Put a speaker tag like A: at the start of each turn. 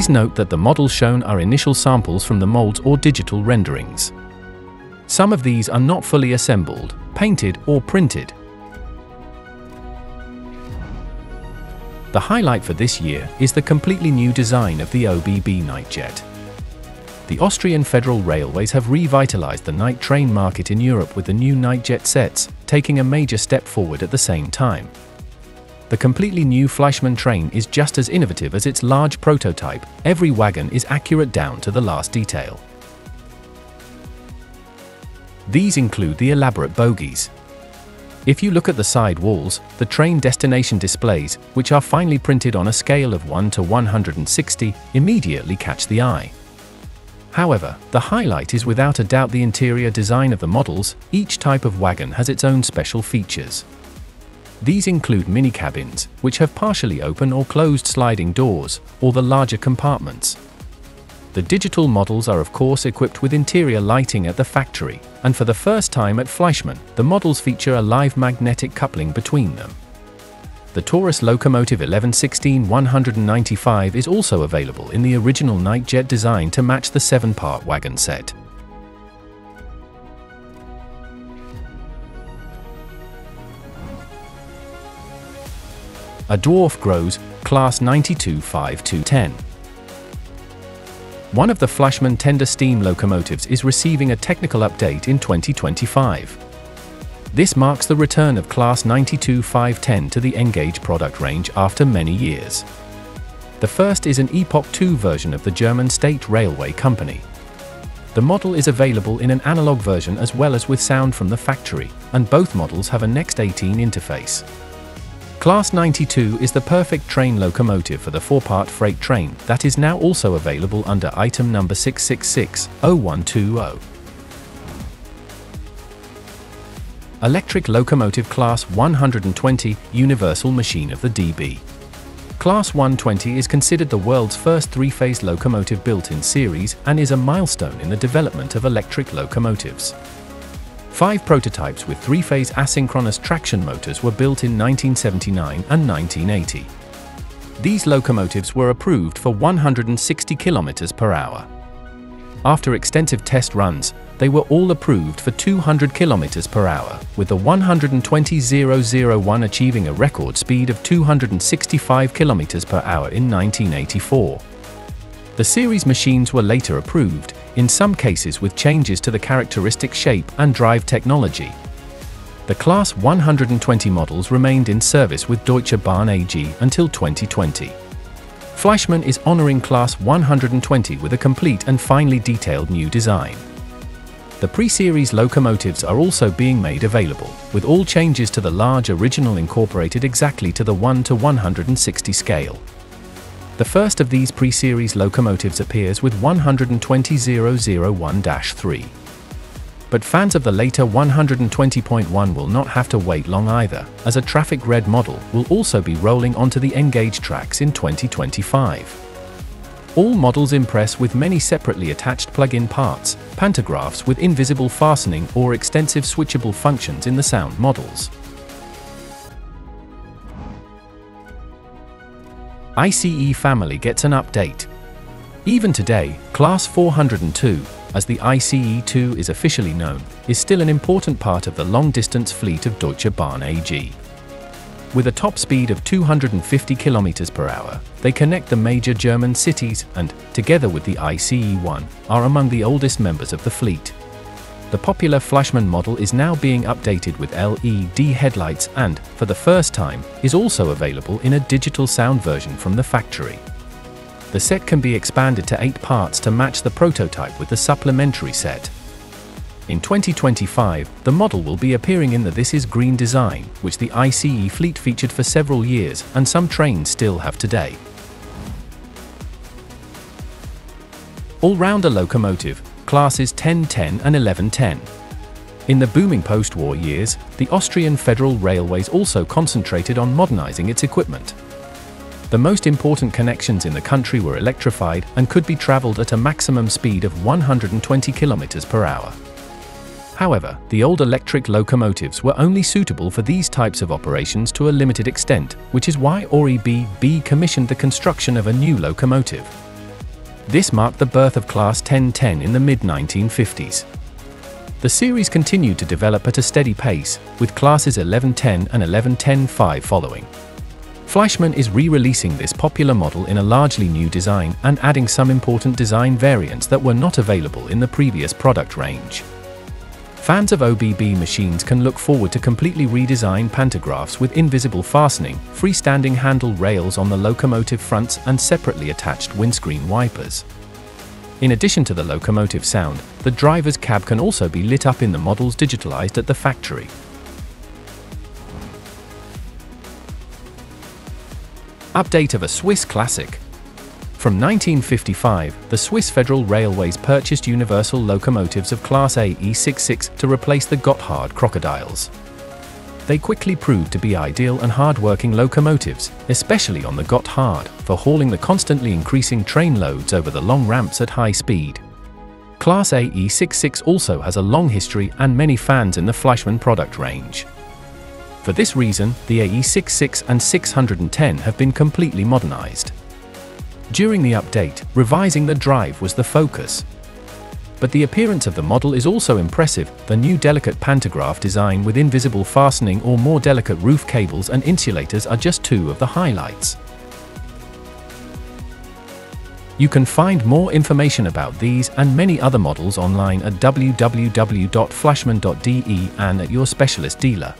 A: Please note that the models shown are initial samples from the molds or digital renderings. Some of these are not fully assembled, painted, or printed. The highlight for this year is the completely new design of the ÖBB Nightjet. The Austrian Federal Railways have revitalized the night train market in Europe with the new Nightjet sets, taking a major step forward at the same time. The completely new FLEISCHMANN train is just as innovative as its large prototype. Every wagon is accurate down to the last detail. These include the elaborate bogies. If you look at the side walls, the train destination displays, which are finely printed on a scale of 1 to 160, immediately catch the eye. However, the highlight is without a doubt the interior design of the models. Each type of wagon has its own special features. These include mini cabins, which have partially open or closed sliding doors, or the larger compartments. The digital models are of course equipped with interior lighting at the factory, and for the first time at FLEISCHMANN, the models feature a live magnetic coupling between them. The Taurus locomotive 1116-195 is also available in the original Nightjet design to match the 7-part wagon set. A dwarf Gross, Class 92-5-210. One of the FLEISCHMANN tender steam locomotives is receiving a technical update in 2025. This marks the return of Class 92-510 to the N-gauge product range after many years. The first is an Epoch 2 version of the German State Railway Company. The model is available in an analog version as well as with sound from the factory, and both models have a Next 18 interface. Class 92 is the perfect train locomotive for the 4-part freight train that is now also available under item number 666-0120. Electric locomotive Class 120, universal machine of the DB. Class 120 is considered the world's first 3-phase locomotive built in series and is a milestone in the development of electric locomotives. 5 prototypes with 3-phase asynchronous traction motors were built in 1979 and 1980. These locomotives were approved for 160 km per hour. After extensive test runs, they were all approved for 200 km per hour, with the 120,001 achieving a record speed of 265 km per hour in 1984. The series machines were later approved, in some cases with changes to the characteristic shape and drive technology. The Class 120 models remained in service with Deutsche Bahn AG until 2020. FLEISCHMANN is honoring Class 120 with a complete and finely detailed new design. The pre-series locomotives are also being made available, with all changes to the large original incorporated exactly to the 1 to 160 scale. The first of these pre-series locomotives appears with 120,001-3. But fans of the later 120.1 will not have to wait long either, as a traffic red model will also be rolling onto the N-gauge tracks in 2025. All models impress with many separately attached plug-in parts, pantographs with invisible fastening or extensive switchable functions in the sound models. ICE family gets an update. Even today, Class 402, as the ICE-2 is officially known, is still an important part of the long-distance fleet of Deutsche Bahn AG. With a top speed of 250 km per hour, they connect the major German cities and, together with the ICE-1, are among the oldest members of the fleet. The popular FLEISCHMANN model is now being updated with LED headlights and, for the first time, is also available in a digital sound version from the factory. The set can be expanded to 8 parts to match the prototype with the supplementary set. In 2025, the model will be appearing in the This Is Green design, which the ICE fleet featured for several years and some trains still have today. All-rounder locomotive, Classes 1010 and 1110. In the booming post-war years, the Austrian Federal Railways also concentrated on modernizing its equipment. The most important connections in the country were electrified and could be traveled at a maximum speed of 120 km per hour. However, the old electric locomotives were only suitable for these types of operations to a limited extent, which is why ÖBB commissioned the construction of a new locomotive. This marked the birth of Class 1010 in the mid-1950s. The series continued to develop at a steady pace, with Classes 1110 and 1110-5 following. FLEISCHMANN is re-releasing this popular model in a largely new design and adding some important design variants that were not available in the previous product range. Fans of ÖBB machines can look forward to completely redesigned pantographs with invisible fastening, freestanding handle rails on the locomotive fronts and separately attached windscreen wipers. In addition to the locomotive sound, the driver's cab can also be lit up in the models digitalized at the factory. Update of a Swiss classic. From 1955, the Swiss Federal Railways purchased universal locomotives of Class A E66 to replace the Gotthard crocodiles. They quickly proved to be ideal and hard-working locomotives, especially on the Gotthard, for hauling the constantly increasing train loads over the long ramps at high speed. Class A E66 also has a long history and many fans in the FLEISCHMANN product range. For this reason, the AE66 and 610 have been completely modernized. During the update, revising the drive was the focus. But the appearance of the model is also impressive. The new delicate pantograph design with invisible fastening or more delicate roof cables and insulators are just two of the highlights. You can find more information about these and many other models online at www.fleischmann.de and at your specialist dealer.